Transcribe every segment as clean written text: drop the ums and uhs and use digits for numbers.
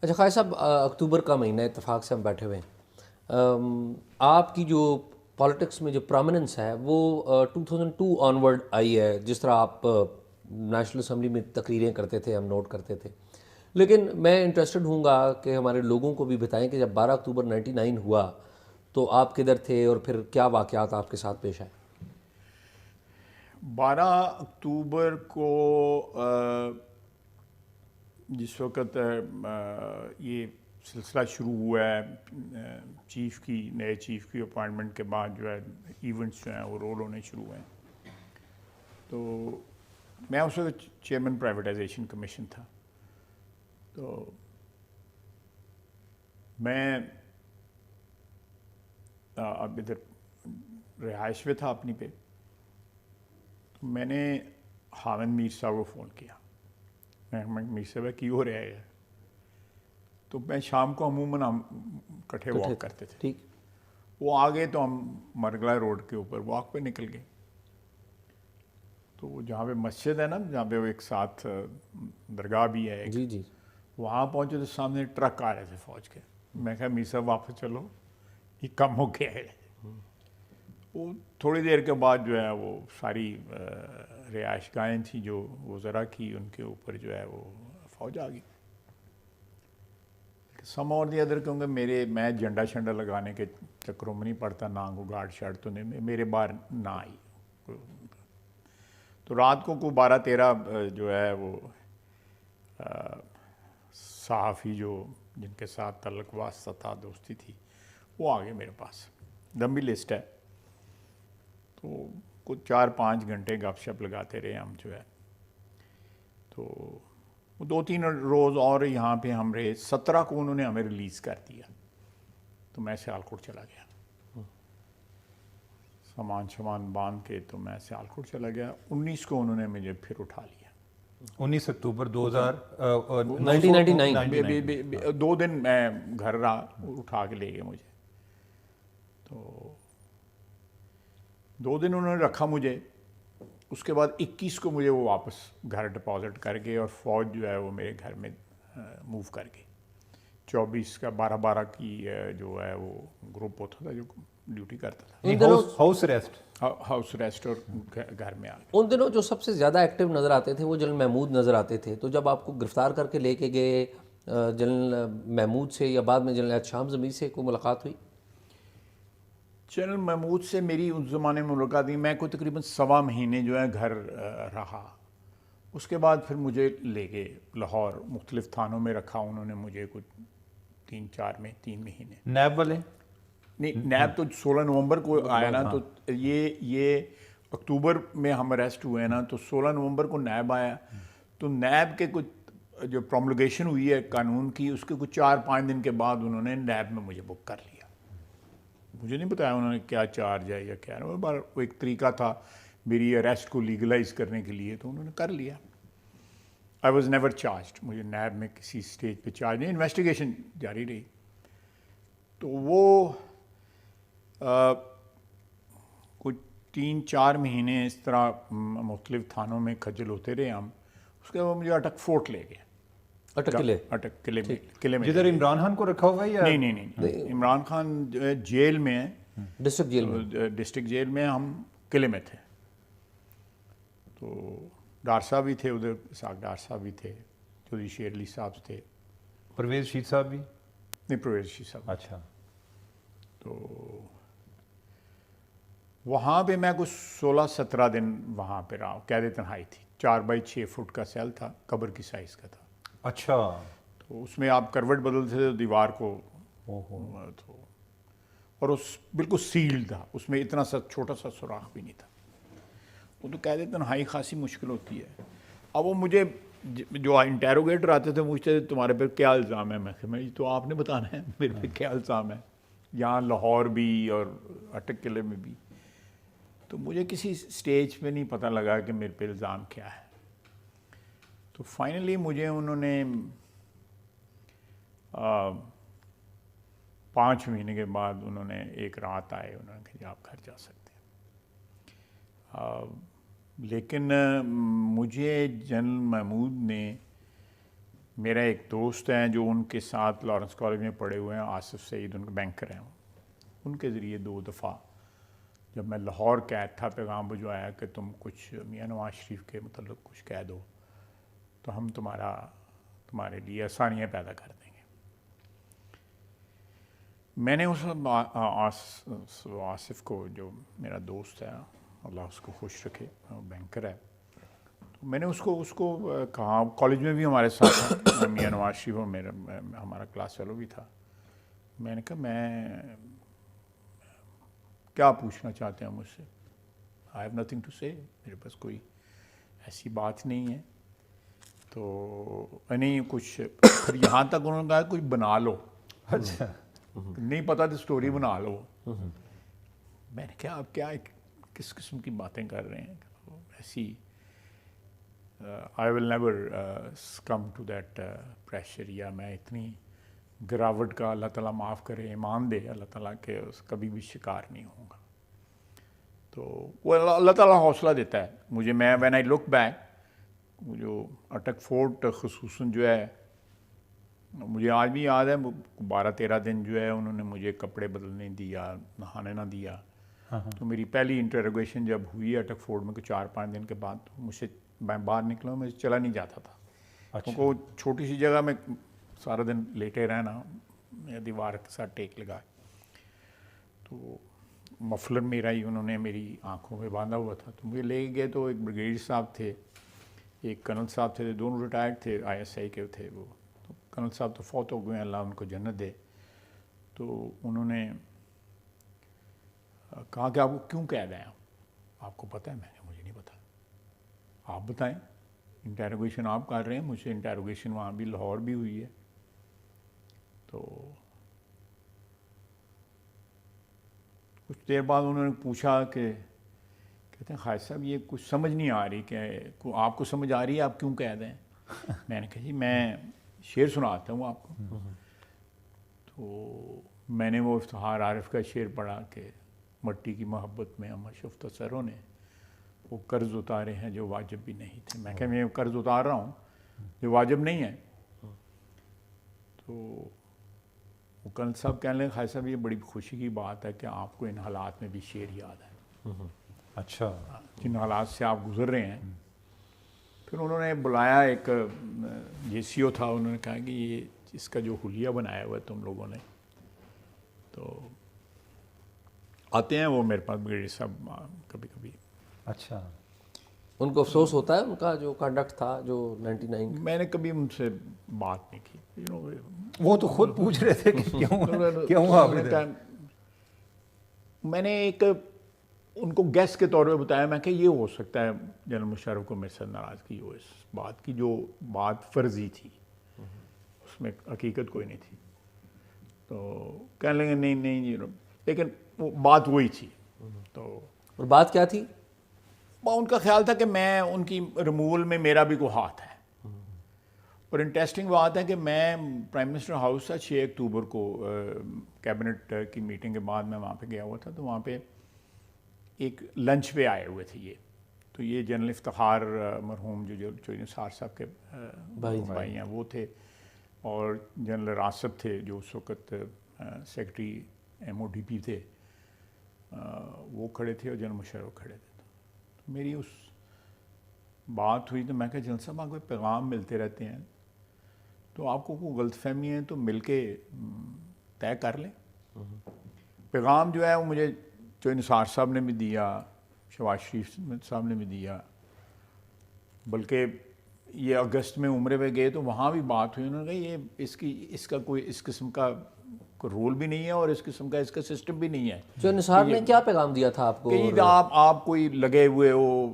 اچھا خالد صاحب، اکتوبر کا مہینہ اتفاق سے ہم بیٹھے ہوئے ہیں، آپ کی جو پالیٹکس میں جو پرومیننس ہے وہ 2002 آنورڈ آئی ہے، جس طرح آپ نیشنل اسمبلی میں تقریریں کرتے تھے، ہم نوٹ کرتے تھے. لیکن میں انٹرسٹڈ ہوں گا کہ ہمارے لوگوں کو بھی بتائیں کہ جب 12 اکتوبر 99 ہوا تو آپ کدھر تھے اور پھر کیا واقعات آپ کے ساتھ پیش آئے؟ 12 اکتوبر کو جس وقت یہ سلسلہ شروع ہوا ہے چیف کی نئے چیف کی اپوائنٹمنٹ کے بعد جو ہے ایونٹس جو ہیں وہ رول ہونے شروع ہوئے ہیں، تو میں اس وقت چیئرمین پرائیویٹائزیشن کمیشن تھا. تو میں اب ادھر رہائش پہ تھا اپنی پہ، تو میں نے ہاوند میر صاحب کو فون کیا. میں میر صاحب کی ہو رہا ہے، تو میں شام کو عموماً ہم کٹھے واک کرتے تھے. ٹھیک. وہ آ گئے تو ہم مرگلا روڈ کے اوپر واک پہ نکل گئے. تو جہاں پہ مسجد ہے نا، جہاں پہ وہ ایک ساتھ درگاہ بھی ہے ایک، جی جی. وہاں پہنچے تو سامنے ٹرک آ رہے تھے فوج کے. میں کہا میر صاحب واپس چلو، یہ کم ہو گیا ہے. وہ تھوڑی دیر کے بعد جو ہے وہ ساری رہائش گاہیں تھیں جو وزراء کی، ان کے اوپر جو ہے وہ فوج آ گئی. سم اور دی ادر کیونکہ میں جھنڈا شنڈا لگانے کے چکروں میں نہیں پڑتا، نہ کو گارڈ شارڈ تو نہیں، میرے بار نہ آئی. تو رات کو 12-13 جو ہے وہ صحافی جو جن کے ساتھ تعلق واسطہ تھا، دوستی تھی، وہ آگے میرے پاس. لمبی لسٹ ہے. تو کچھ 4-5 گھنٹے گپ شپ لگاتے رہے ہم جو ہے. تو 2-3 روز اور یہاں پہ ہم رہے. 17 کو انہوں نے ہمیں ریلیز کر دیا، تو میں سیالکوٹ چلا گیا. سامان باندھ کے تو میں سیالکوٹ چلا گیا. 19 کو انہوں نے مجھے پھر اٹھا لیا. 19 اکتوبر 2000 1999. 2 دن میں گھر رہا، اٹھا کے لے گئے مجھے. تو 2 دن انہوں نے رکھا مجھے. اس کے بعد 21 کو مجھے وہ واپس گھر ڈپازٹ کر گئے، اور فوج جو ہے وہ میرے گھر میں موو کر گئی. 24 کا 12 کی جو ہے وہ گروپ ہوتا تھا جو ڈیوٹی کرتا تھا، ہاؤس ریسٹ. ہاؤس ریسٹ، اور گھر میں آ گئے. ان دنوں جو سب سے زیادہ ایکٹیو نظر آتے تھے وہ جنرل محمود نظر آتے تھے. تو جب آپ کو گرفتار کر کے لے کے گئے، جنرل محمود سے یا بعد میں جنرل احتشام ضمیر سے کوئی ملاقات ہوئی؟ جنرل محمود سے میری اس زمانے میں ملاقات ہوئی. میں کوئی تقریباً 1.25 مہینے جو ہے گھر رہا. اس کے بعد پھر مجھے لے گئے لاہور، مختلف تھانوں میں رکھا انہوں نے مجھے کچھ 3 مہینے. نیب والے؟ نہیں، نیب تو 16 نومبر کو آیا نا. تو یہ اکتوبر میں ہم اریسٹ ہوئے نا، تو 16 نومبر کو نیب آیا. تو نیب کے کچھ جو پرومولگیشن ہوئی ہے قانون کی، اس کے کچھ 4-5 دن کے بعد انہوں نے نیب میں مجھے بک کر لیا. مجھے نہیں بتایا انہوں نے کیا چارج ہے یا کیا. وہ ایک طریقہ تھا میری اریسٹ کو لیگلائز کرنے کے لیے، تو انہوں نے کر لیا. I was never charged. مجھے نیب میں کسی سٹیج پہ چارج نہیں، انویسٹیگیشن جاری رہی. تو وہ کچھ 3-4 مہینے اس طرح مختلف تھانوں میں کھجل ہوتے رہے ہم. اس کے بعد مجھے اٹک فورٹ لے گئے. اٹک قلعے؟ اٹک قلعے میں. جدھر عمران خان کو رکھا ہوا ہے یا؟ نہیں، عمران خان جیل میں ہے، ڈسٹرکٹ جیل میں. ڈسٹرکٹ جیل میں. ہم قلعے میں تھے. تو ڈار صاحب بھی تھے ادھر، اسحاق ڈار صاحب بھی تھے، چودھری شیر علی صاحب تھے. پرویز شیخ صاحب بھی؟ نہیں، پرویز شیخ صاحب. اچھا. تو وہاں پہ میں کچھ 16-17 دن وہاں پہ رہا. قید تنہائی تھی. 4x6 فٹ کا سیل تھا، قبر کی سائز کا تھا. اچھا. تو اس میں آپ کروٹ بدلتے تھے دیوار کو، تو اور اس بالکل سیلڈ تھا، اس میں اتنا سا چھوٹا سا سوراخ بھی نہیں تھا. وہ تو قید تنہائی خاصی مشکل ہوتی ہے. اب وہ مجھے جو انٹیروگیٹر آتے تھے مجھتے تھے تمہارے پہ کیا الزام ہے. میں کہ تو آپ نے بتانا ہے میرے پہ کیا الزام ہے. یہاں لاہور بھی اور اٹک قلعے میں بھی. تو مجھے کسی سٹیج پہ نہیں پتہ لگا کہ میرے پہ الزام کیا ہے. تو فائنلی مجھے انہوں نے 5 مہینے کے بعد انہوں نے ایک رات آئے، انہوں نے کہا آپ گھر جا سکتے ہیں. لیکن مجھے جنرل محمود نے میرا ایک دوست ہیں جو ان کے ساتھ لارنس کالج میں پڑھے ہوئے ہیں، آصف سعید، ان کے بینکر ہیں، ان کے ذریعے 2 دفعہ جب میں لاہور قید تھا پیغام بھجوایا کہ تم کچھ میاں نواز شریف کے متعلق کچھ کہہ دو تو ہم تمہارے لیے آسانیاں پیدا کر دیں گے۔ میں نے اس آصف کو، جو میرا دوست ہے، اللہ اس کو خوش رکھے، وہ بینکر ہے، تو میں نے اس کو کہا، کالج میں بھی ہمارے ساتھ تھا میاں نواز شریف، اور ہمارا کلاس فیلو بھی تھا، میں نے کہا میں کیا پوچھنا چاہتے ہیں مجھ سے؟ آئی ہیو نتھنگ ٹو سے، میرے پاس کوئی ایسی بات نہیں ہے، تو نہیں کچھ، پھر یہاں تک انہوں نے کہا کچھ بنا لو، اچھا نہیں پتا تو اسٹوری بنا لو۔ میں نے کہا آپ کیا کس قسم کی باتیں کر رہے ہیں؟ ایسی I will never come to that pressure, یا میں اتنی گراوٹ کا اللہ تعالیٰ معاف کرے، ایمان دے اللہ تعالیٰ کہ کبھی بھی شکار نہیں ہوں گا۔ تو وہ اللہ تعالیٰ حوصلہ دیتا ہے مجھے۔ میں وین آئی لک بیک، جو اٹک فورٹ خصوصاً جو ہے، مجھے آج بھی یاد ہے 12-13 دن جو ہے انہوں نے مجھے کپڑے بدلنے دیا، نہانے نہ دیا۔ تو میری پہلی انٹروگیشن جب ہوئی اٹک فورٹ میں، 4-5 دن کے بعد، تو مجھ سے میں باہر نکلا، مجھے چلا نہیں جاتا تھا، کیونکہ وہ چھوٹی سی جگہ میں سارا دن لیٹے رہنا، دیوار کے ساتھ ٹیک لگا، تو مفلر میرا ہی انہوں نے میری آنکھوں پہ باندھا ہوا تھا، تو مجھے لے گئے۔ تو ایک بریگیڈ صاحب تھے، ایک کرنل صاحب تھے، دونوں ریٹائرڈ تھے، ISI کے تھے وہ، تو کرنل صاحب تو فوت ہو گئے ہیں، اللہ ان کو جنت دے۔ تو انہوں نے کہا کہ آپ کو کیوں قید ہیں، آپ کو پتہ ہے؟ میں نے مجھے نہیں پتا، آپ بتائیں، انٹیروگیشن آپ کر رہے ہیں، مجھ سے انٹیروگیشن وہاں بھی لاہور بھی ہوئی ہے۔ تو کچھ دیر بعد انہوں نے پوچھا کہ کہتے ہیں خالد صاحب یہ کچھ سمجھ نہیں آ رہی، کہ آپ کو سمجھ آ رہی ہے آپ کیوں قید ہیں؟ میں نے کہا جی میں شعر سناتا ہوں آپ کو۔ تو میں نے وہ افتخار عارف کا شعر پڑھا کہ مٹی کی محبت میں ہم شفتہ سروں نے وہ قرض اتارے ہیں جو واجب بھی نہیں تھے۔ میں کہ میں قرض اتار رہا ہوں جو واجب نہیں ہے۔ تو وہ کرنل صاحب کہنے لگے خالد صاحب یہ بڑی خوشی کی بات ہے کہ آپ کو ان حالات میں بھی شعر یاد ہے، اچھا، جن حالات سے آپ گزر رہے ہیں۔ پھر انہوں نے بلایا، ایک JCO تھا، انہوں نے کہا کہ یہ اس کا جو حلیہ بنایا ہوا ہے تم لوگوں نے، تو آتے ہیں وہ میرے پاس بریگیڈ صاحب کبھی کبھی۔ اچھا، ان کو افسوس ہوتا ہے ان کا جو کنڈکٹ تھا جو 99؟ میں نے کبھی ان سے بات نہیں کی، وہ تو خود پوچھ رہے تھے کہ کیوں آپ نے، میں نے ایک ان کو گیسٹ کے طور پہ بتایا، میں کہ یہ ہو سکتا ہے جنرل مشرف کو میرے ساتھ ناراضگی ہو اس بات کی، جو بات فرضی تھی اس میں حقیقت کوئی نہیں تھی۔ تو کہنے لگے نہیں، لیکن وہ بات وہی تھی۔ تو اور بات کیا تھی؟ ان کا خیال تھا کہ میں ان کی ریموول میں میرا بھی کوئی ہاتھ ہے۔ اور انٹرسٹنگ بات ہے کہ میں پرائم منسٹر ہاؤس تھا 6 اکتوبر کو، کیبنٹ کی میٹنگ کے بعد میں وہاں پہ گیا ہوا تھا، تو وہاں پہ ایک لنچ پہ آئے ہوئے تھے یہ، تو یہ جنرل افتخار مرحوم جو نثار صاحب کے بھائی ہیں وہ تھے، اور جنرل راسب تھے جو اس وقت سیکرٹری MODP تھے، وہ کھڑے تھے، اور جنرل مشرف کھڑے تھے۔ تو میری اس بات ہوئی، تو میں کہا جنرل صاحب آپ کو پیغام ملتے رہتے ہیں، تو آپ کو کوئی غلط فہمی ہے تو مل کے طے کر لیں۔ پیغام جو ہے وہ مجھے جو نثار صاحب نے بھی دیا، شہباز شریف صاحب نے بھی دیا، بلکہ یہ اگست میں عمرے پہ گئے تو وہاں بھی بات ہوئی، انہوں نے کہا یہ اس کا کوئی اس قسم کا کوئی رول بھی نہیں ہے، اور اس قسم کا اس کا سسٹم بھی نہیں ہے۔ جو نثار نے کیا پیغام دیا تھا آپ کو؟ کہ آپ کوئی لگے ہوئے ہو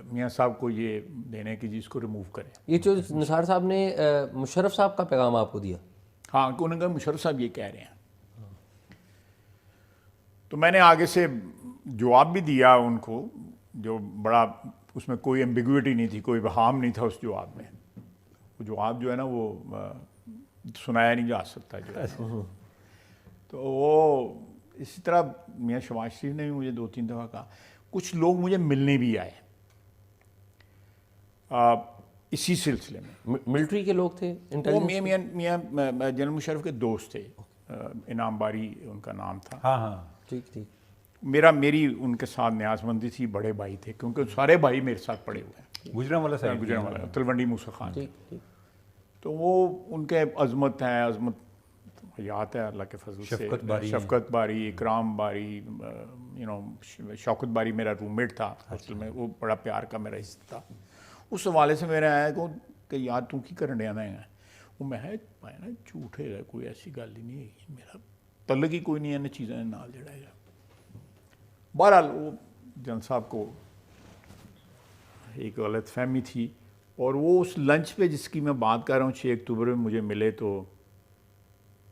میاں صاحب کو یہ دینے کی جس کو ریموو کریں۔ یہ جو نثار صاحب نے مشرف صاحب کا پیغام آپ کو دیا؟ ہاں، کہ انہوں نے کہا مشرف صاحب یہ کہہ رہے ہیں۔ تو میں نے آگے سے جواب بھی دیا ان کو، جو بڑا اس میں کوئی ایمبیگوٹی نہیں تھی، کوئی بہام نہیں تھا اس جواب میں۔ وہ جواب جو ہے نا وہ سنایا نہیں جا سکتا جو ہے۔ تو وہ اسی طرح میاں شہباز شریف نے بھی مجھے 2-3 دفعہ کہا۔ کچھ لوگ مجھے ملنے بھی آئے، اسی سلسلے میں ملٹری کے لوگ تھے وہ میاں جنرل مشرف کے دوست تھے، انعام باری ان کا نام تھا. ہاں ہاں ٹھیک ٹھیک. میری ان کے ساتھ نیاز مندی تھی، بڑے بھائی تھے کیونکہ سارے بھائی میرے ساتھ پڑے ہوئے ہیں. گجرانوالہ صاحب گجرانوالہ تلونڈی موسیٰ خان. ٹھیک ٹھیک. تو وہ ان کے عظمت ہیں، عظمت یاد ہے اللہ کے فضل سے. شفقت باری، اکرام باری، شوکت باری میرا روم میٹ تھا ہاسٹل میں، وہ بڑا پیار کا میرا حصہ تھا. اس حوالے سے میرا آیا کہ یار تو کی کرن ڈیا میں وہ میں نا جھوٹ ہے، کوئی ایسی گل ہی نہیں ہے، میرا تعلق ہی کوئی نہیں ہے ان چیزیں نال جڑا ہے. بہرحال وہ جن صاحب کو ایک غلط فہمی تھی، اور وہ اس لنچ پہ جس کی میں بات کر رہا ہوں 6 اکتوبر میں مجھے ملے، تو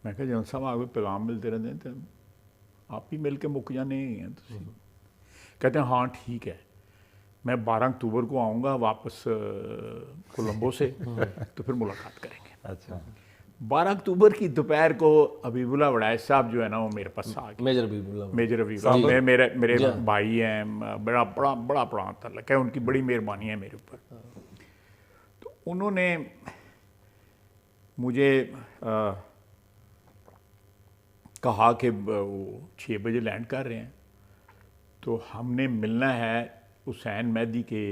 میں کہا جن صاحب آپ پیغام ملتے رہتے ہیں تو آپ ہی مل کے مک جانے ہیں. کہتے ہیں ہاں ٹھیک ہے، میں 12 اکتوبر کو آؤں گا واپس کولمبو سے تو پھر ملاقات کریں گے. اچھا 12 اکتوبر کی دوپہر کو حبیب اللہ وڑائچ صاحب جو ہے نا وہ میرے پاس آ گئے. میجر حبیب اللہ. میجر حبیب اللہ میرے بھائی ہیں، بڑا پرانا تعلق ہے، ان کی بڑی مہربانی ہے میرے اوپر. تو انہوں نے مجھے کہا کہ وہ 6 بجے لینڈ کر رہے ہیں، تو ہم نے ملنا ہے حسین مہدی کے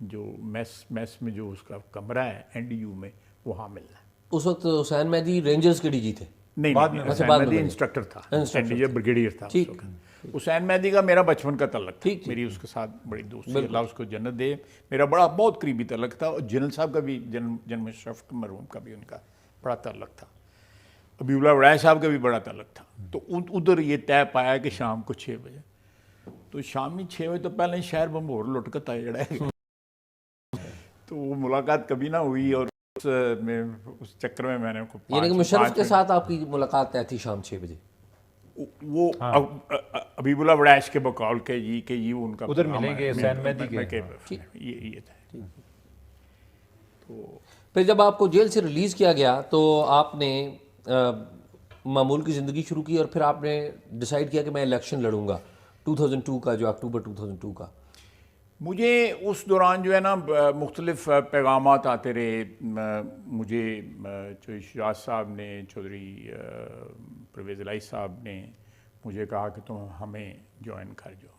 جو میس میں جو اس کا کمرہ ہے NDU میں، وہاں ملنا ہے. اس وقت حسین مہدی رینجرز کے DG تھے. نہیں، حسین مہدی انسٹرکٹر تھا، بریگیڈیئر تھا. حسین مہدی کا میرا بچپن کا تعلق تھا، میری اس کے ساتھ بڑی دوستی، اللہ اس کو جنت دے. میرا بہت قریبی تعلق تھا، اور جنرل صاحب کا بھی، جنرل مشرف مرحوم کا بھی ان کا بڑا تعلق تھا. حبیب اللہ وڑائچ صاحب کا بھی بڑا تعلق تھا. تو ادھر یہ طے پایا کہ شام کو 6 بجے، تو شامی 6 بجے تو پہلے شہر بمبور لٹکتا ہے جڑا ہے. تو وہ ملاقات کبھی نہ ہوئی، اور اس چکر میں میں نے یعنی کہ مشرف کے ساتھ آپ کی ملاقات طے تھی شام 6 بجے. وہ حبیب اللہ وڑائچ کے بقول کہ یہ ان کا ادھر ملیں گے حسین مہدی کے. یہ تھا. تو پھر جب آپ کو جیل سے ریلیز کیا گیا تو آپ نے معمول کی زندگی شروع کی، اور پھر آپ نے ڈیسائیڈ کیا کہ میں الیکشن لڑوں گا 2002 کا، جو اکتوبر 2002 کا. مجھے اس دوران جو ہے نا مختلف پیغامات آتے رہے. مجھے چودھری شجاعت صاحب نے، چودھری پرویز الہی صاحب نے مجھے کہا کہ تم ہمیں جوائن کر جاؤ.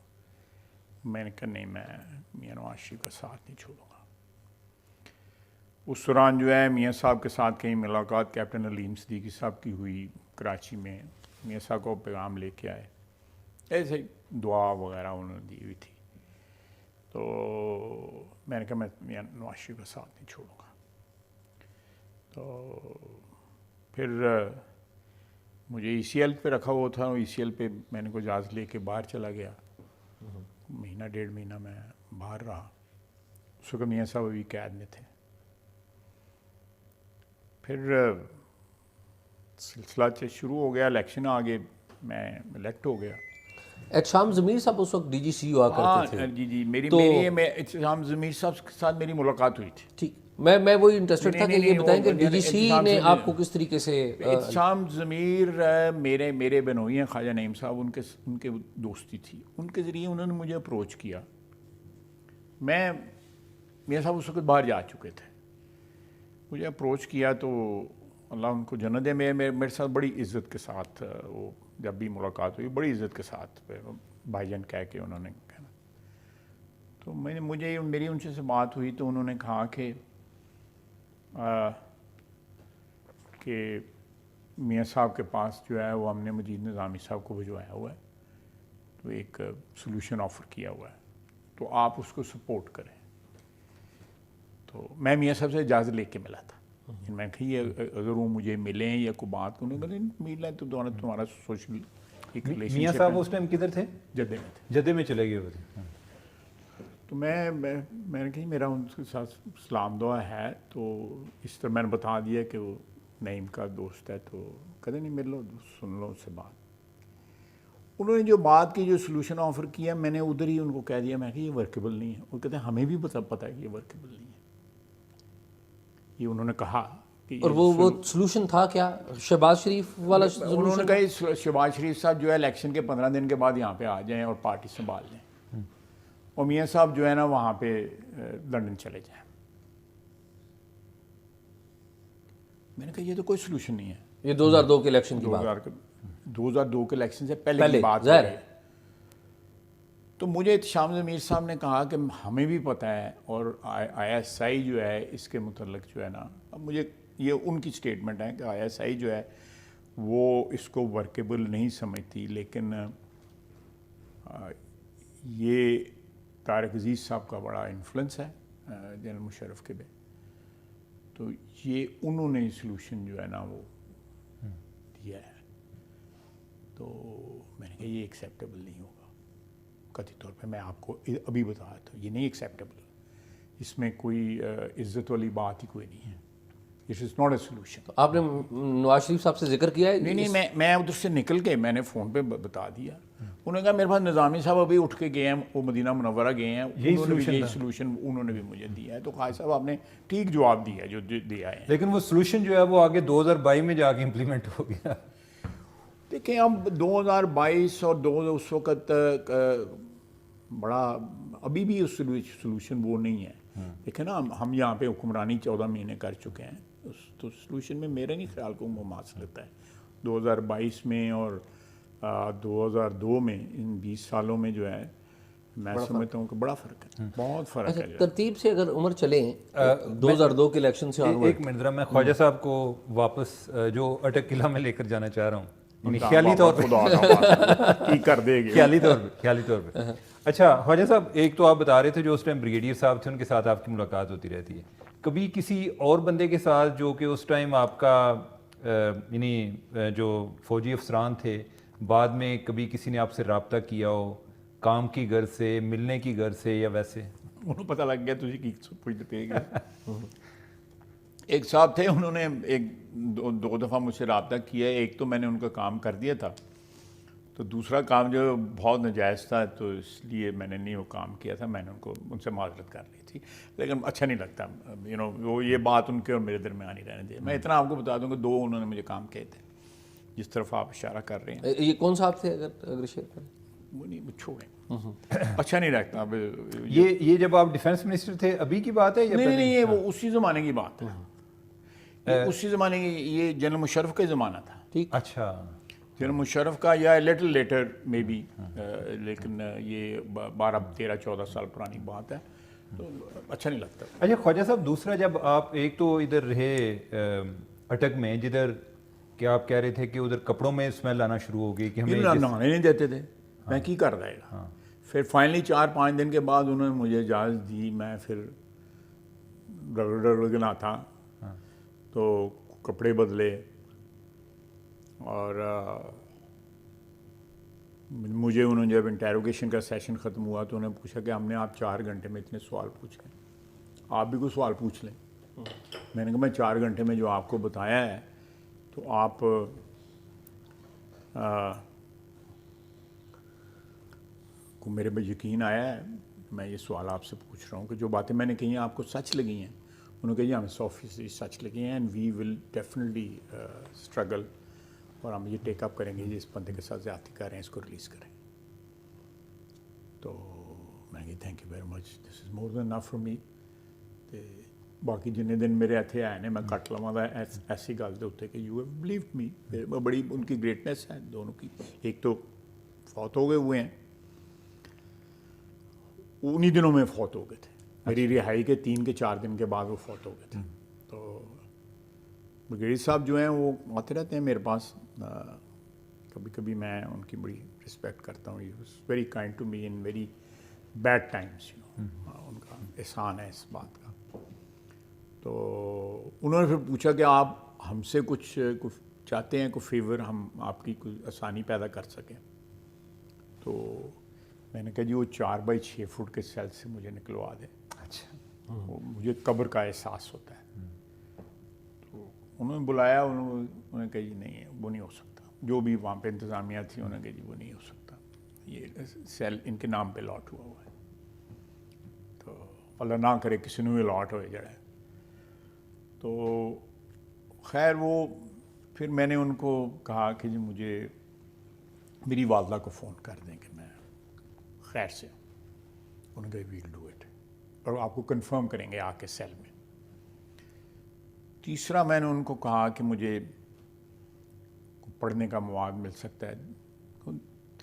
میں نے کہا نہیں، میں میاں نواز شریف کا ساتھ نہیں چھوڑوں گا. اس دوران جو ہے میاں صاحب کے ساتھ کہیں ملاقات کیپٹن علیم صدیقی صاحب کی ہوئی کراچی میں. میاں صاحب کو پیغام لے کے آئے، ایسے دعا وغیرہ انہوں نے دی ہوئی تھی. تو میں نے کہا میں میاں نواز شریف کا ساتھ نہیں چھوڑوں گا. تو پھر مجھے ECL پہ رکھا ہوا تھا. ECL پہ میں نے کوئی اجازت لے کے باہر چلا گیا. مہینہ 1.5 مہینہ میں باہر رہا. اس وقت میاں صاحب ابھی قید میں تھے. پھر سلسلہ شروع ہو گیا، الیکشن آ گئے، میں الیکٹ ہو گیا. احتشام ضمیر صاحب اس وقت DGC ہوا کرتے تھے. جی میری احتشام ضمیر صاحب کے ساتھ میری ملاقات ہوئی تھی. ٹھیک، میں وہی انٹرسٹڈ تھا کہ یہ بتائیں کہ DGC نے آپ کو کس طریقے سے. احتشام ضمیر میرے بنوئی ہیں خواجہ نعیم صاحب، ان کے دوستی تھی، ان کے ذریعے انہوں نے مجھے اپروچ کیا. میاں صاحب اس وقت باہر جا چکے تھے. مجھے اپروچ کیا تو اللہ ان کو جنت دے، میرے ساتھ بڑی عزت کے ساتھ، وہ جب بھی ملاقات ہوئی بڑی عزت کے ساتھ بھائی جان کہہ کے انہوں نے کہنا. تو میری ان سے بات ہوئی تو انہوں نے کہا کہ میاں صاحب کے پاس جو ہے وہ ہم نے مجید نظامی صاحب کو بھجوایا ہوا ہے، تو ایک سلوشن آفر کیا ہوا ہے، تو آپ اس کو سپورٹ کریں. تو میں میاں صاحب سے اجازت لے کے ملا تھا. میں نے کہا یہ اگر وہ مجھے ملیں یا کوئی بات کروں گا مل ہے تو تمہارا سوشل ایک ریلیشن. میاں صاحب اس ٹائم کدھر تھے؟ جدے میں تھے. جدے میں چلے گئے ہوئے تھے. تو میں نے کہا میرا ان کے ساتھ سلام دعا ہے. تو اس طرح میں نے بتا دیا کہ وہ نعیم کا دوست ہے، تو کہتے نہیں مل لو، سن لو اس سے بات. انہوں نے جو بات کی، جو سلوشن آفر کیا، میں نے ادھر ہی ان کو کہہ دیا، میں کہ یہ ورکیبل نہیں ہے. وہ کہتے ہیں ہمیں بھی پتہ ہے کہ یہ ورکیبل نہیں ہے. یہ انہوں نے کہا کہ اور وہ سلوشن تھا کیا؟ شہباز شریف والا انہوں نے کہا شہباز شریف صاحب جو ہے الیکشن کے 15 دن کے بعد یہاں پہ آ جائیں اور پارٹی سنبھال لیں، اور میاں صاحب جو ہے نا وہاں پہ لنڈن چلے جائیں. میں نے کہا یہ تو کوئی سلوشن نہیں ہے. یہ 2002 کے الیکشن کی بات 2002 کے الیکشن سے پہلے کی بات ظاہر ہے. تو مجھے احتشام ضمیر صاحب نے کہا کہ ہمیں بھی پتہ ہے اور ISI جو ہے اس کے متعلق جو ہے نا, اب مجھے یہ ان کی سٹیٹمنٹ ہے کہ ISI جو ہے وہ اس کو ورکیبل نہیں سمجھتی, لیکن یہ طارق عزیز صاحب کا بڑا انفلوئنس ہے جنرل مشرف کے پہ, تو یہ انہوں نے سلوشن جو ہے نا وہ دیا ہے. تو میں نے کہا یہ ایکسیپٹیبل نہیں ہوگا قطعی طور پہ, میں آپ کو ابھی بتا رہا ہوں یہ نہیں ایکسیپٹیبل, اس میں کوئی عزت والی بات ہی کوئی نہیں ہے, it is not a solution. آپ نے نواز شریف صاحب سے ذکر کیا ہے؟ نہیں, میں ادھر سے نکل کے میں نے فون پہ بتا دیا. انہوں نے کہا میرے پاس نظامی صاحب ابھی اٹھ کے گئے ہیں, وہ مدینہ منورہ گئے ہیں, انہوں نے بھی یہی سلوشن انہوں نے بھی مجھے دیا ہے. تو قائد صاحب آپ نے ٹھیک جواب دیا ہے جو دیا ہے, لیکن وہ سلوشن جو ہے وہ آگے 2022 میں جا کے امپلیمنٹ ہو گیا. دیکھیں اب 2022 اور اس وقت بڑا ابھی بھی اس سلوشن وہ نہیں ہے. دیکھیں نا ہم یہاں پہ حکمرانی 14 مہینے کر چکے ہیں, تو سلوشن میں میرے نہیں خیال کو مماثلت ہے 2022 میں اور 2002 میں. ان 20 سالوں میں جو ہے میں سمجھتا ہوں کہ بڑا فرق ہے, بہت فرق ہے. ترتیب سے اگر عمر چلیں 2002 کے الیکشن سے ایک منٹ ذرا میں خواجہ صاحب کو واپس جو اٹک قلعہ میں لے کر جانا چاہ رہا ہوں, خیالی طور پہ کر دے گی خیالی طور پہ. اچھا خواجہ صاحب, ایک تو آپ بتا رہے تھے جو اس ٹائم بریگیڈیئر صاحب تھے ان کے ساتھ آپ کی ملاقات ہوتی رہتی ہے, کبھی کسی اور بندے کے ساتھ جو کہ اس ٹائم آپ کا یعنی جو فوجی افسران تھے, بعد میں کبھی کسی نے آپ سے رابطہ کیا ہو کام کی غرض سے, ملنے کی غرض سے, یا ویسے؟ انہوں پتہ لگ گیا تجھے کی پوچھتے گئے. ایک صاحب تھے, انہوں نے ایک دو دفعہ مجھ سے رابطہ کیا. ایک تو میں نے ان کا کام کر دیا تھا, تو دوسرا کام جو بہت ناجائز تھا, تو اس لیے میں نے نہیں وہ کام کیا تھا. میں نے ان سے معذرت کر لی تھی, لیکن اچھا نہیں لگتا وہ یہ بات ان کے اور میرے درمیان ہی رہنے دے. میں اتنا آپ کو بتا دوں کہ 2 انہوں نے مجھے کام کیے تھے جس طرف آپ اشارہ کر رہے ہیں. یہ کون صاحب تھے اگر شیئر کریں؟ وہ نہیں, چھوڑیں, اچھا نہیں لگتا. اب یہ جب آپ ڈیفینس منسٹر تھے ابھی کی بات ہے یا نہیں, یہ وہ اسی زمانے کی بات ہے, اسی زمانے کی. یہ جنرل مشرف کا زمانہ تھا. ٹھیک, اچھا جنرل مشرف کا یا لٹل لیٹر میں بھی, لیکن یہ 12 13 14 سال پرانی بات ہے, تو اچھا نہیں لگتا. اچھا خواجہ صاحب, دوسرا جب آپ ایک تو ادھر رہے اٹک میں, جدھر کہ آپ کہہ رہے تھے کہ ادھر کپڑوں میں اسمیل آنا شروع ہو گئی کہ ہمیں نہانے نہیں دیتے تھے, میں کی کر رہے گا. پھر فائنلی 4-5 دن کے بعد انہوں نے مجھے اجازت دی, میں پھر رگڑ کے نہاتا, تو کپڑے بدلے, اور مجھے انہوں نے جب انٹیروگیشن کا سیشن ختم ہوا تو انہوں نے پوچھا کہ ہم نے آپ 4 گھنٹے میں اتنے سوال پوچھے, آپ بھی کوئی سوال پوچھ لیں. میں نے کہا میں 4 گھنٹے میں جو آپ کو بتایا ہے, تو آپ کو میرے پہ یقین آیا ہے, میں یہ سوال آپ سے پوچھ رہا ہوں کہ جو باتیں میں نے کہی ہیں آپ کو سچ لگی ہیں. انہوں نے کہا یہ ہمیں 100% سچ لگی ہیں, and we will definitely struggle, اور ہم یہ ٹیک اپ کریں گے جس بندے کے ساتھ زیادتی کر رہے ہیں اس کو ریلیز کریں. تو میں نے کہا thank you very much, this is more than enough for me. باقی جن دن میرے اتنے آئے ہیں میں کٹ لوا ایسی گل کے اتنے کہ یو ہیو بلیوڈ می. بڑی ان کی گریٹنیس ہے دونوں کی. ایک تو فوت ہو گئے ہوئے ہیں, انہی دنوں میں فوت ہو گئے تھے, میری رہائی کے 3 کے 4 دن کے بعد وہ فوت ہو گئے تھے. تو بریگیڈیئر صاحب جو ہیں وہ آتے رہتے ہیں میرے پاس, کبھی کبھی میں ان کی بڑی رسپیکٹ کرتا ہوں. He was very kind to me in very bad times, ان کا احسان ہے اس بات کا. تو انہوں نے پھر پوچھا کہ آپ ہم سے کچھ چاہتے ہیں, کوئی فیور, ہم آپ کی کوئی آسانی پیدا کر سکیں. تو میں نے کہا جی وہ 4 بائی 6 فٹ کے سیل سے مجھے نکلوا دیں. اچھا, مجھے قبر کا احساس ہوتا ہے. تو انہوں نے بلایا, انہوں نے کہا جی نہیں وہ نہیں ہو سکتا. جو بھی وہاں پہ انتظامیہ تھی انہوں نے کہا جی وہ نہیں ہو سکتا, یہ سیل ان کے نام پہ الاٹ ہوا ہوا ہے. تو اللہ نہ کرے کسی نے بھی الاٹ ہوئے جڑا ہے. تو خیر وہ پھر میں نے ان کو کہا کہ جی مجھے میری والدہ کو فون کر دیں کہ میں خیر سے. انہوں نے کہا ویل ڈو اٹ, اور آپ کو کنفرم کریں گے آ کے سیل میں. تیسرا میں نے ان کو کہا کہ مجھے پڑھنے کا مواد مل سکتا ہے،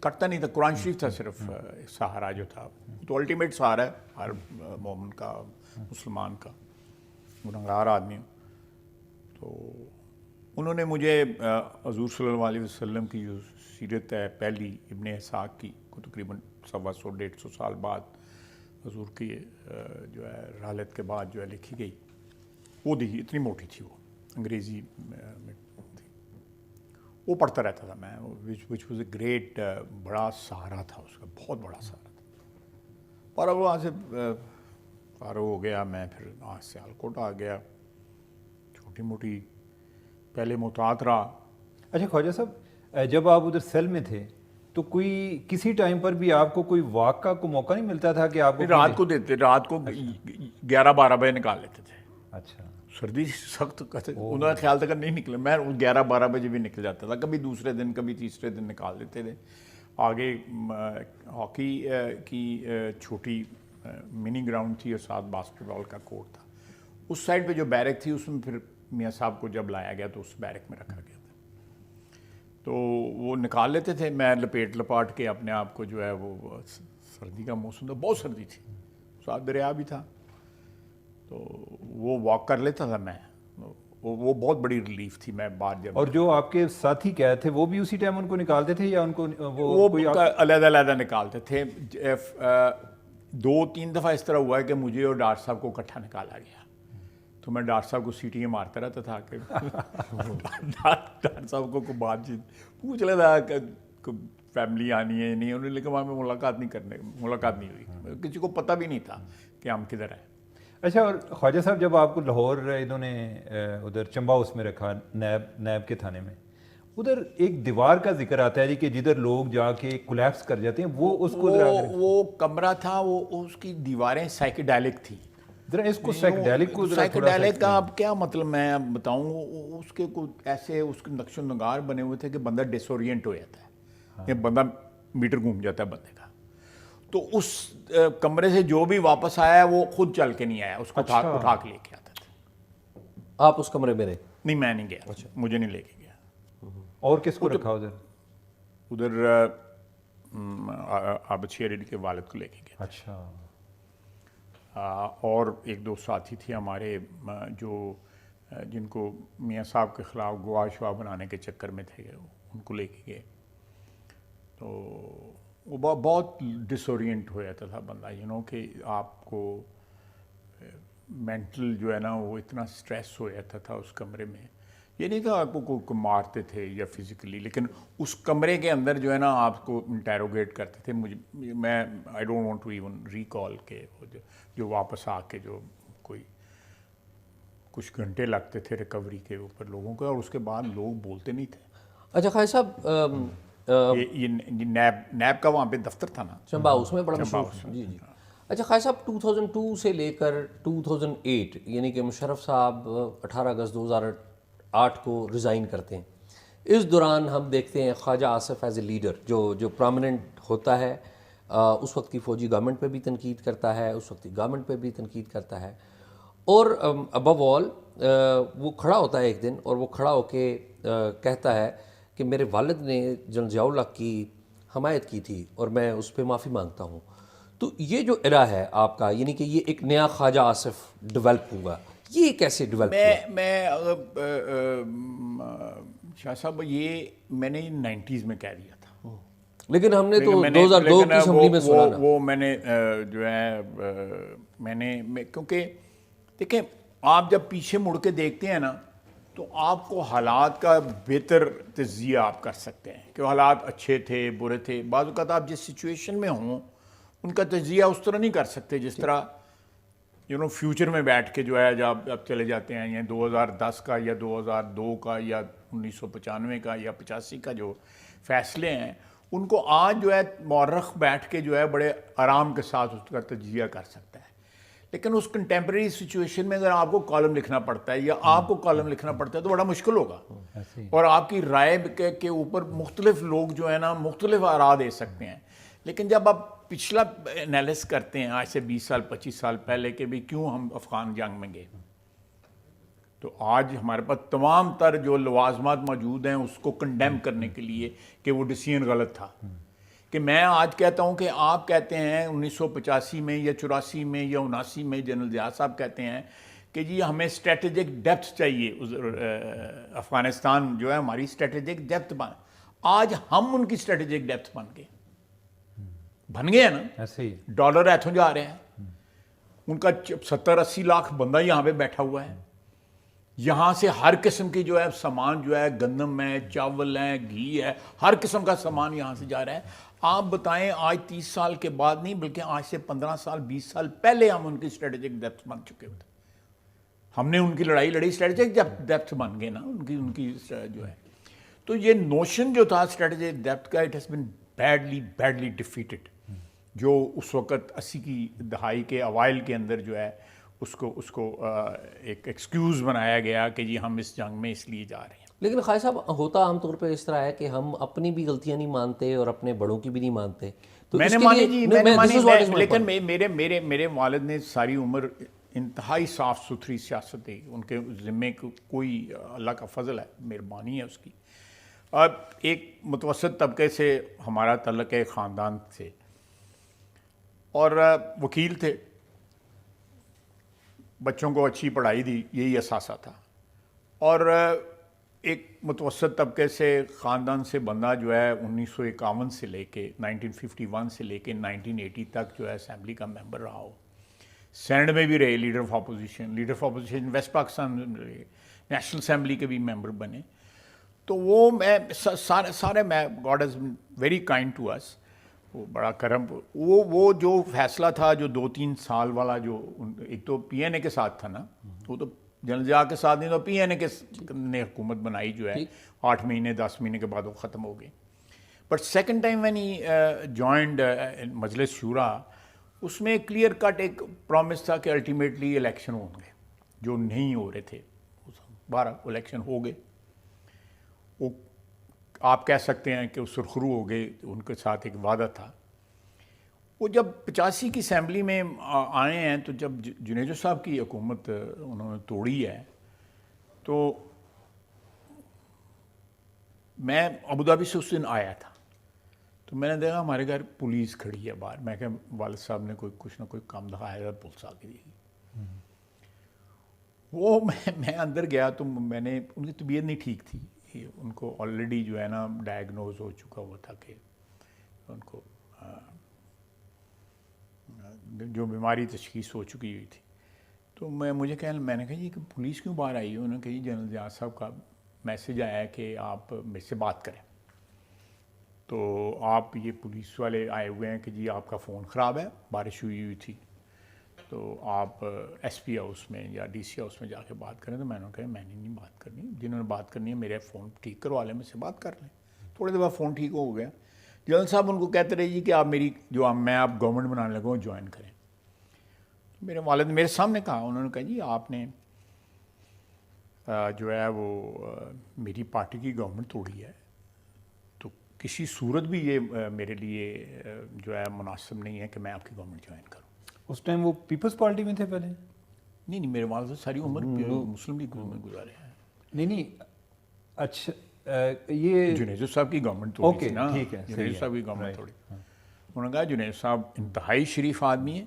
کرتا نہیں تھا، قرآن شریف تھا صرف سہارا جو تھا، تو الٹیمیٹ سہارا ہے ہر مومن کا، مسلمان کا، گنہگار آدمی. تو انہوں نے مجھے حضور صلی اللہ علیہ وسلم کی جو سیرت ہے پہلی ابن اسحاق کی، کو تقریباً 125-150 سال بعد حضور کی جو ہے رحلت کے بعد جو ہے لکھی گئی، وہ دی، اتنی موٹی تھی، وہ انگریزی میں تھی، وہ پڑھتا رہتا تھا میں، وچ واز اے گریٹ، بڑا سہارا تھا اس کا، بہت بڑا سہارا تھا. اور اب وہاں سے فارغ ہو گیا میں، پھر وہاں سے سیالکوٹ آ گیا، چھوٹی موٹی پہلے محتاط رہا. اچھا خواجہ صاحب، جب آپ ادھر سیل میں تھے تو کوئی کسی ٹائم پر بھی آپ کو کوئی واقعہ کو موقع نہیں ملتا تھا کہ آپ کو رات کو دیتے، رات کو 11-12 بجے نکال لیتے تھے. اچھا سردی سخت، انہوں نے خیال تھا کہ نہیں نکلے، میں 11-12 بجے بھی نکل جاتا تھا، کبھی دوسرے دن، کبھی تیسرے دن نکال دیتے تھے. آگے ہاکی کی چھوٹی منی گراؤنڈ تھی اور ساتھ باسکٹ بال کا کورٹ تھا. اس سائڈ پہ جو بیرک تھی اس میں پھر میاں صاحب کو جب لایا گیا تو اس بیرک میں رکھا گیا تھا، تو وہ نکال لیتے تھے. میں لپیٹ لپاٹ کے اپنے آپ کو جو ہے، وہ سردی کا موسم تھا، بہت سردی تھی، ساتھ دریا بھی تھا، تو وہ واک کر لیتا تھا میں، وہ بہت بڑی ریلیف تھی. میں بعد جب، اور جو آپ کے ساتھی قید تھے وہ بھی اسی ٹائم ان کو نکالتے تھے یا ان کو وہ علیحدہ علیحدہ نکالتے تھے. 2-3 دفعہ اس طرح ہوا ہے کہ مجھے اور ڈاکٹر صاحب کو اکٹھا نکالا گیا، تو میں ڈاکٹر صاحب کو سیٹیاں مارتا رہتا تھا کہ ڈاکٹر صاحب کو کوئی بات چیت پوچھ لیتا کہ فیملی آنی ہے نہیں، انہوں نے کہا ہمیں ملاقات نہیں ہوئی، کسی کو پتہ بھی نہیں تھا کہ ہم کدھر ہیں. اچھا، اور خواجہ صاحب جب آپ کو لاہور انہوں نے ادھر چمبا ہاؤس میں رکھا، نیب کے تھانے میں، ادھر ایک دیوار کا ذکر آتا ہے جی کہ جدھر لوگ جا کے کولیپس کر جاتے ہیں، وہ اس کو وہ کمرہ تھا، وہ اس کی دیواریں سائیکیڈیلک تھی. ذرا اس کو سائیکیڈیلک کو سائیکیڈیلک کا اب کیا مطلب میں بتاؤں، اس کے کچھ ایسے اس کے نقش و نگار بنے ہوئے تھے کہ بندہ ڈس اورینٹ ہو جاتا ہے، یا بندہ میٹر گھوم جاتا ہے بندے کا. تو اس کمرے سے جو بھی واپس آیا وہ خود چل کے نہیں آیا، اس کو اٹھا کے لے کے آتا تھا. آپ اس کمرے میں رہے؟ نہیں، میں نہیں گیا، مجھے نہیں لے کے گیا. اور کس کو رکھا ادھر عابد شیری کے والد کو لے کے گیا. اچھا. اور 1-2 ساتھی تھے ہمارے جو جن کو میاں صاحب کے خلاف گواہ شواہ بنانے کے چکر میں تھے، ان کو لے کے گئے. تو وہ بہت ڈس اورینٹ ہو جاتا تھا بندہ، کہ آپ کو مینٹل جو ہے نا وہ اتنا سٹریس ہو جاتا تھا اس کمرے میں. یہ نہیں تھا آپ کو مارتے تھے یا فزیکلی، لیکن اس کمرے کے اندر جو ہے نا آپ کو انٹیروگیٹ کرتے تھے. میں I don't want to even recall کے جو واپس آ کے جو کوئی کچھ گھنٹے لگتے تھے ریکوری کے اوپر لوگوں کے، اور اس کے بعد لوگ بولتے نہیں تھے. اچھا خواجہ صاحب، یہ نیب کا وہاں پہ دفتر تھا نا، چمبا ہاؤس میں بڑا مشہور. جی جی. اچھا خواجہ صاحب، 2002 سے لے کر 2008، یعنی کہ مشرف صاحب 18 اگست 2008 کو ریزائن کرتے ہیں. اس دوران ہم دیکھتے ہیں خواجہ آصف ایز اے لیڈر جو پرامننٹ ہوتا ہے، اس وقت کی فوجی گورنمنٹ پہ بھی تنقید کرتا ہے، اس وقت کی گورنمنٹ پہ بھی تنقید کرتا ہے، اور ابو آل وہ کھڑا ہوتا ہے ایک دن، اور وہ کھڑا ہو کے کہتا ہے کہ میرے والد نے جنرل ضیاء الحق کی حمایت کی تھی اور میں اس پہ معافی مانگتا ہوں. تو یہ جو ایرا ہے آپ کا، یعنی کہ یہ ایک نیا خواجہ آصف ڈیولپ ہوگا، یہ کیسے ڈیولپ ہوا؟ میں شاہ صاحب، یہ میں نے 90s میں کہہ دیا تھا، لیکن ہم نے تو 2002 کی اسمبلی میں سنا نا. وہ میں نے جو ہے میں نے، کیونکہ دیکھیں آپ جب پیچھے مڑ کے دیکھتے ہیں نا تو آپ کو حالات کا بہتر تجزیہ آپ کر سکتے ہیں کہ حالات اچھے تھے برے تھے. بعض اوقات آپ جس سچویشن میں ہوں ان کا تجزیہ اس طرح نہیں کر سکتے جس طرح فیوچر میں بیٹھ کے جو ہے جب آپ چلے جاتے ہیں، یا 2010 کا یا 2002 کا یا 1995 کا یا 85 کا جو فیصلے ہیں ان کو آج جو ہے مورخ بیٹھ کے جو ہے بڑے آرام کے ساتھ اس کا تجزیہ کر سکتا ہے. لیکن اس کنٹمپریری سچویشن میں اگر آپ کو کالم لکھنا پڑتا ہے یا آپ کو کالم لکھنا پڑتا ہے تو بڑا مشکل ہوگا، اور آپ کی رائے کے اوپر مختلف لوگ جو ہے نا مختلف آراء دے سکتے ہیں. لیکن جب آپ پچھلا انالیس کرتے ہیں آج سے 20 سال 25 سال پہلے کہ بھی کیوں ہم افغان جنگ میں گئے، تو آج ہمارے پاس تمام تر جو لوازمات موجود ہیں اس کو کنڈیم کرنے کے لیے کہ وہ ڈیسیژن غلط تھا. کہ میں آج کہتا ہوں کہ آپ کہتے ہیں 1985 میں یا 84 میں یا 79 میں جنرل ضیاء صاحب کہتے ہیں کہ جی ہمیں اسٹریٹجک ڈیپتھ چاہیے, افغانستان جو ہے ہماری اسٹریٹجک ڈیپتھ آج ہم ان کی اسٹریٹجک ڈیپتھ بن گئے ہیں نا. ایسے ہی ڈالر ایتھوں جا رہے ہیں, ان کا 70-80 لاکھ بندہ یہاں پہ بیٹھا ہوا ہے. یہاں سے ہر قسم کی جو ہے سامان جو ہے, گندم ہے, چاول ہے, گھی ہے, ہر قسم کا سامان یہاں سے جا رہا ہے. آپ بتائیں آج 30 سال کے بعد نہیں بلکہ آج سے 15 سال 20 سال پہلے ہم ان کی اسٹریٹجک ڈیپتھ بن چکے ہوتے. ہم نے ان کی لڑائی لڑی, اسٹریٹجک ڈیپتھ بن گئے نا ان کی جو ہے. تو یہ نوشن جو تھا اسٹریٹجک ڈیپتھ کا, it has been badly defeated. جو اس وقت 80 کی دہائی کے اوائل کے اندر جو ہے اس کو ایک ایکسکیوز بنایا گیا کہ جی ہم اس جنگ میں اس لیے جا رہے ہیں. لیکن خالد صاحب ہوتا عام طور پہ اس طرح ہے کہ ہم اپنی بھی غلطیاں نہیں مانتے اور اپنے بڑوں کی بھی نہیں مانتے. تو میں نے مانی جی, میں نے مانی, لیکن میرے والد نے ساری عمر انتہائی صاف ستھری سیاست ہے, ان کے ذمے کوئی اللہ کا فضل ہے, مہربانی ہے اس کی. اب ایک متوسط طبقے سے ہمارا تعلق ہے, خاندان سے, اور وکیل تھے, بچوں کو اچھی پڑھائی دی, یہی اثاثہ تھا. اور ایک متوسط طبقے سے خاندان سے بندہ جو ہے 1951 سے لے کے 1951 سے لے کے 1980 تک جو ہے اسمبلی کا ممبر رہا ہو, سینٹ میں بھی رہے, leader of opposition West Pakistan میں رہے, نیشنل اسمبلی کے بھی ممبر بنے. تو وہ میں سارے میں god has been very kind to us, وہ بڑا کرم. وہ جو فیصلہ تھا جو 2-3 سال والا, جو ایک تو پی این اے کے ساتھ تھا نا, وہ تو جنرل ضیاء کے ساتھ نہیں, تو پی این اے نے حکومت بنائی جو ہے 8 مہینے 10 مہینے کے بعد وہ ختم ہو گئی. But second time when he joined مجلس شورا, اس میں کلیئر کٹ ایک پرومس تھا کہ الٹیمیٹلی الیکشن ہوں گے, جو نہیں ہو رہے تھے 12 الیکشن ہو گئے. وہ آپ کہہ سکتے ہیں کہ وہ سرخرو ہو گئے, ان کے ساتھ ایک وعدہ تھا. وہ جب 85 کی اسمبلی میں آئے ہیں, تو جب جنیجو صاحب کی حکومت انہوں نے توڑی ہے, تو میں ابوظہبی سے اس دن آیا تھا, تو میں نے دیکھا ہمارے گھر پولیس کھڑی ہے باہر. میں کہ والد صاحب نے کچھ نہ کوئی کام دکھایا تھا, پولیس آ کے دی. وہ میں اندر گیا تو میں نے, ان کی طبیعت نہیں ٹھیک تھی, ان کو آلریڈی جو ہے نا ڈائگنوز ہو چکا ہوا تھا کہ ان کو جو بیماری تشخیص ہو چکی ہوئی تھی. تو میں نے کہا جی کہ پولیس کیوں باہر آئی ہے؟ انہوں نے کہا جی جنرل ضیاء صاحب کا میسیج آیا ہے کہ آپ میرے سے بات کریں. تو آپ یہ پولیس والے آئے ہوئے ہیں کہ جی آپ کا فون خراب ہے, بارش ہوئی تھی, تو آپ ایس پی ہاؤس میں یا ڈی سی ہاؤس میں جا کے بات کریں. تو میں نے کہا میں نے نہیں بات کرنی, جنہوں نے بات کرنی ہے میرے فون ٹھیک کروا لیں, مجھ سے بات کر لیں. تھوڑے دیر بعد فون ٹھیک ہو گیا. جنرل صاحب ان کو کہتے رہے جی کہ آپ میں آپ گورنمنٹ بنانے لگا ہوں, جوائن کریں. میرے والد نے میرے سامنے کہا, انہوں نے کہا جی آپ نے جو ہے وہ میری پارٹی کی گورنمنٹ توڑی ہے, تو کسی صورت بھی یہ میرے لیے جو ہے مناسب نہیں ہے کہ میں آپ کی گورنمنٹ جوائن کروں. اس ٹائم وہ پیپلز پارٹی میں تھے پہلے؟ نہیں, میرے والد ساری عمر مسلم لیگ میں گزارے ہیں. نہیں, اچھا, یہ جنیجو صاحب کی گورنمنٹ توڑی تھی نا, ٹھیک ہے, جنیجو صاحب کی گورنمنٹ توڑی. انہوں نے کہا جنیجو صاحب انتہائی شریف آدمی ہیں,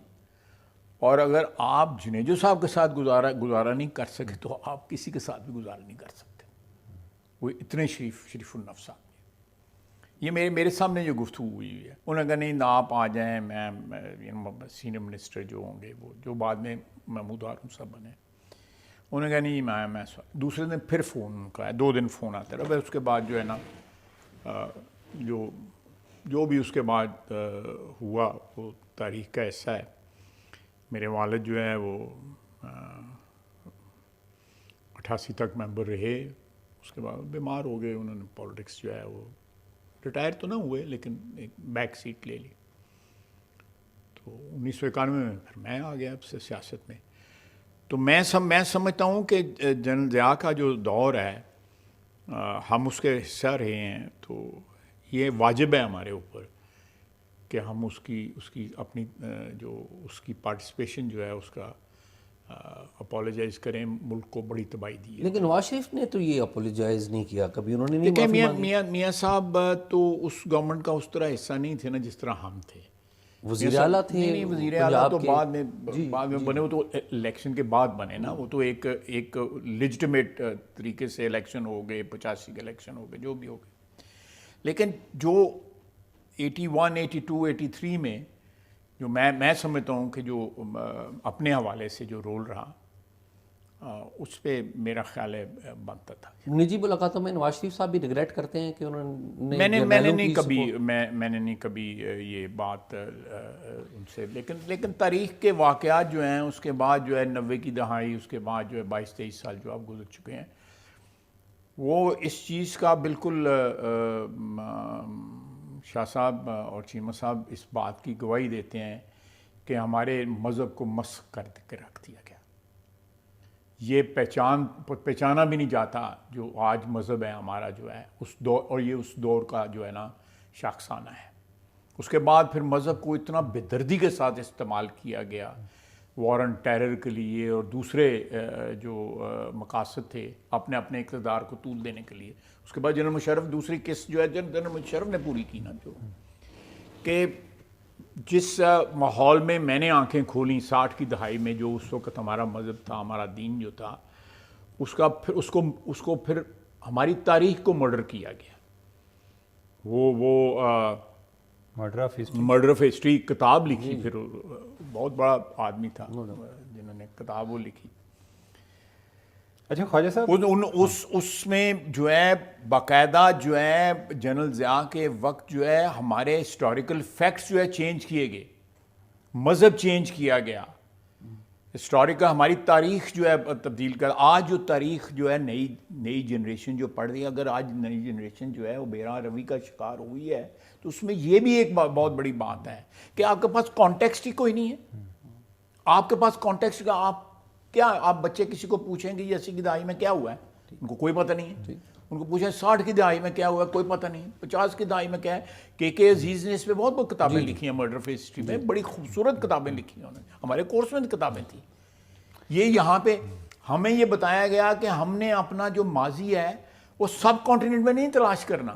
اور اگر آپ جنیجو صاحب کے ساتھ گزارا نہیں کر سکے تو آپ کسی کے ساتھ بھی گزارا نہیں کر سکتے. وہ اتنے شریف النفس آدمی. یہ میرے سامنے جو گفتگو ہوئی ہے, انہوں نے کہا نہیں نہ آپ آ جائیں, میں سینئر منسٹر جو ہوں گے وہ جو بعد میں محمود ہارون صاحب بنے, انہوں نے کہا نہیں میں دوسرے دن پھر فون کا 2 دن فون آتا رہا. اس کے بعد جو ہے نا جو بھی اس کے بعد ہوا وہ تاریخ کا حصہ ہے. میرے والد جو ہے وہ 88 تک ممبر رہے, اس کے بعد بیمار ہو گئے. انہوں نے پالیٹکس جو ہے وہ ریٹائر تو نہ ہوئے لیکن ایک بیک سیٹ لے لی. تو 1991 میں پھر میں آ گیا اب سے سیاست میں. تو میں سمجھتا ہوں کہ جنرل ضیاء کا جو دور ہے ہم اس کے حصہ رہے ہیں, تو یہ واجب ہے ہمارے اوپر کہ ہم اس کی اپنی جو اس کی پارٹیسپیشن جو ہے اس کا اپولوجائز کریں, ملک کو بڑی تباہی دی ہے. لیکن نواز شریف نے تو یہ اپولوجائز نہیں کیا کبھی, انہوں نے نہیں دیکھیں معافی مانگی. میاں صاحب تو اس گورنمنٹ کا اس طرح حصہ نہیں تھے نا جس طرح ہم تھے. وزیر اعلیٰ تھے نہیں, وزیر اعلیٰ تو پنجاب بعد میں بنے, وہ تو الیکشن کے بعد بنے نا. وہ تو ایک لیجٹمیٹ طریقے سے الیکشن ہو گئے, 85 کے الیکشن ہو گئے, جو بھی ہو گئے. لیکن جو 81, 82, 83 میں جو میں سمجھتا ہوں کہ جو اپنے حوالے سے جو رول رہا اس پہ میرا خیال ہے بنتا تھا. نجی ملاقاتوں میں نواز شریف صاحب بھی ریگریٹ کرتے ہیں کہ انہوں نے میں نے نہیں کبھی یہ بات ان سے, لیکن تاریخ کے واقعات جو ہیں اس کے بعد جو ہے 90 کی دہائی, اس کے بعد جو ہے 22-23 سال جو آپ گزر چکے ہیں, وہ اس چیز کا بالکل شاہ صاحب اور چیمہ صاحب اس بات کی گواہی دیتے ہیں کہ ہمارے مذہب کو مسخ کر کے رکھ دیا گیا. یہ پہچانا بھی نہیں جاتا جو آج مذہب ہے ہمارا جو ہے اس دور, اور یہ اس دور کا جو ہے نا شاخسانہ ہے. اس کے بعد پھر مذہب کو اتنا بے دردی کے ساتھ استعمال کیا گیا وار آن ٹیرر کے لیے اور دوسرے جو مقاصد تھے اپنے اقتدار کو طول دینے کے لیے. اس کے بعد جنرل مشرف دوسری قسط جو ہے جنرل مشرف نے پوری کی نا, جو کہ جس ماحول میں نے آنکھیں کھولیں 60 کی دہائی میں, جو اس وقت ہمارا مذہب تھا, ہمارا دین جو تھا, اس کو پھر ہماری تاریخ کو مرڈر کیا گیا. وہ مرڈر آف ہسٹری کتاب لکھی, پھر بہت بڑا آدمی تھا جنہوں نے کتاب وہ لکھی. اچھا خواجہ صاحب, اس میں جو ہے باقاعدہ جو ہے جنرل ضیاء کے وقت جو ہے ہمارے ہسٹوریکل فیکٹس جو ہے چینج کیے گئے, مذہب چینج کیا گیا, ہسٹوریکل ہماری تاریخ جو ہے تبدیل کر. آج جو تاریخ جو ہے نئی جنریشن جو پڑھ رہی ہے, اگر آج نئی جنریشن جو ہے وہ بیراں روی کا شکار ہوئی ہے تو اس میں یہ بھی ایک بہت بڑی بات ہے کہ آپ کے پاس کانٹیکسٹ ہی کوئی نہیں ہے. آپ کے پاس کانٹیکسٹ کا آپ بچے کسی کو پوچھیں گے 80 کی دہائی میں کیا ہوا ہے, ان کو کوئی پتہ نہیں ہے. ان کو پوچھیں 60 کی دہائی میں کیا ہوا ہے, کوئی پتہ نہیں. 50 کی دہائی میں کیا ہے. کے عزیز نے اس پہ بہت کتابیں لکھی ہیں, مرڈر آف ہسٹری میں بڑی خوبصورت کتابیں لکھی ہیں انہوں نے, ہمارے کورس میں کتابیں تھیں. یہ یہاں پہ ہمیں یہ بتایا گیا کہ ہم نے اپنا جو ماضی ہے وہ سب کانٹیننٹ میں نہیں تلاش کرنا,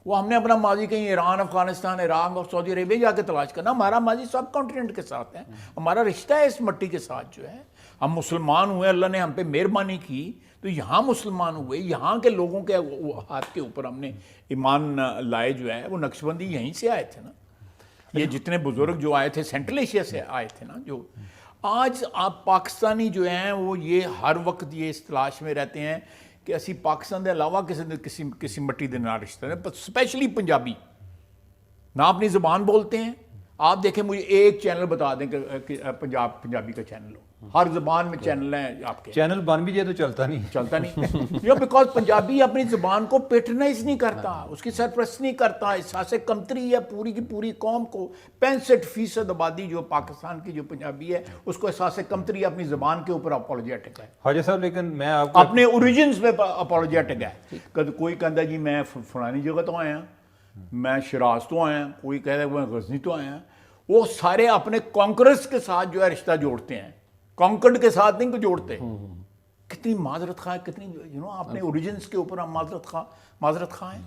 وہ ہم نے اپنا ماضی کہیں ایران, افغانستان, عراق اور سعودی عربیہ جا کے تلاش کرنا. ہمارا ماضی سب کانٹیننٹ کے ساتھ ہے, ہمارا رشتہ ہے اس مٹی کے ساتھ جو ہے. ہم مسلمان ہوئے, اللہ نے ہم پہ مہربانی کی تو یہاں مسلمان ہوئے, یہاں کے لوگوں کے ہاتھ کے اوپر ہم نے ایمان لائے جو ہے. وہ نقش بندی یہیں سے آئے تھے نا, یہ جتنے بزرگ جو آئے تھے سینٹرل ایشیا سے آئے تھے نا. جو آج آپ پاکستانی جو ہیں وہ یہ ہر وقت یہ اس تلاش میں رہتے ہیں کہ اسی پاکستان کے علاوہ کسی مٹی دے نال رشتہ ہے, اسپیشلی پنجابی نہ اپنی زبان بولتے ہیں. آپ دیکھیں مجھے ایک چینل بتا دیں کہ پنجابی کا چینل ہو, ہر زبان میں چینل ہیں آپ کے. چینل بن بھی جائے تو چلتا نہیں بیکاز پنجابی اپنی زبان کو پیٹرنائز نہیں کرتا, اس کی سرپرست نہیں کرتا. احساس کمتری ہے پوری کی پوری قوم کو. 65% آبادی جو پاکستان کی جو پنجابی ہے اس کو احساس کمتری اپنی زبان کے اوپر اپولوجیٹک ہے. خواجہ صاحب لیکن میں آپ اپنے اوریجنز میں اپولوجیٹک ہے. کوئی کہتا جی میں فلانی جگہ تو آیا, میں شیراز تو آیا, کوئی کہتا ہے میں غزنی تو آیا. وہ سارے اپنے کانکررز کے ساتھ جو ہے رشتہ جوڑتے ہیں, کانکرڈ کے ساتھ نہیں کو جوڑتے. کتنی معذرت خواہ, کتنی اپنے اوریجنز کے اوپر ہم معذرت خواہ ہیں.